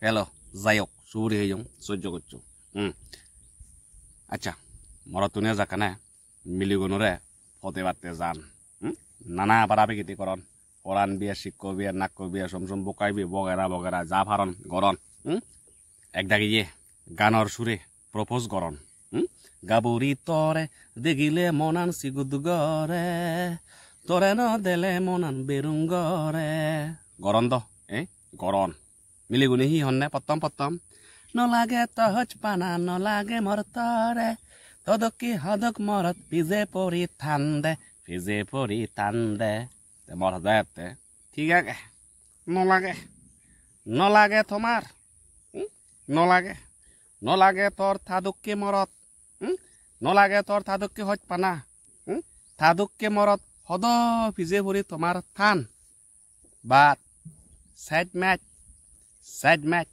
hello যাইক সুরি হইম সহ্য করছো আচ্ছা মরতুনে যাকানে মিলিগুনরে ফতে বাড়তে যান নানা বারাবি গীতি করন কোরআন বিয়ে শিক্ষ বিয়ে নাক্য বিয়ে সমসম বোকাই বিয়ে বগেরা বগেরা যা ফারন গরন একদাকে ইয়ে গানর সুরে প্রপোজ করন গাবুরি তরে দেখিলে মনান সিগুদ গরে তরে ন দেলে মনান বেরুং গরে গরন দ গরন মিলিগুনি হি হন্নে পত্তম নলাগে তহজ পানা নলাগে মরতরে তদকি হদক মরত ফিজে পরি থান্দে মর যাতে ঠিক আছে নলাগে তোমার নলাগে তোর থাদুককে মরত নলাগে তোর থাদুককে হজ পানা থাদুককে মরত হদ ফিজে পরি তোমার থান বাট সাইড ম্যাচ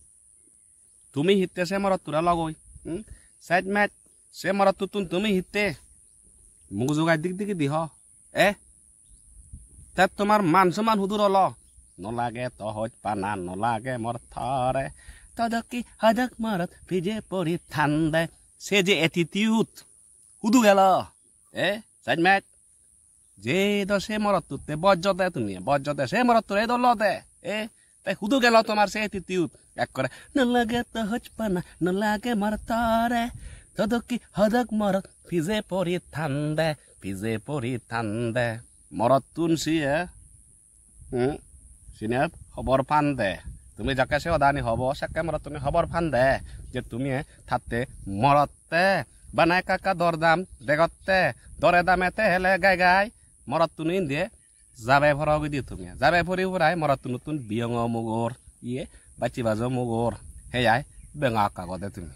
তুমি হিতে সে মরত তোরা লগই সাইড ম্যাচ সে মরত তুমি হিতে মুখ যোগাই দিক দিহ তাত তোমার মান সমান হুদুর হল নলাগে তহজ পানা নলাগে মর থরে তদকি হদক মরত ফিজে পরি থান্দে সে যে এটিটিউড হুদু গেল সাইড ম্যাচ যে দশে মরত তুতে বজ্জতে তুমি বজ্জতে সে মরত তোরে দলতে তাই হুদু গেল তোমার সে এটিটিউড এক করে নলাগে তহজ পানা নলাগে মর থরে তদকি হদক মরত ফিজে পরি থান্দে মরত তুন সিনে খবর ফান দে তুমি যাকে সে অদানি হব সাকে মরত তুমি খবর ফান দে যে তুমি থাকতে মরতে বানায় কাকা দরদাম দেগতে দরে দামেতে হেলে গাই মরত তুনি দিয়ে যাবে ভরাবি দি তুমি যাবে ভরি ভরাই মরত নতুন বিয়ঙ মুগর বাচি বাজো মুগর হেয়াই বেঙা কাগদে তুমি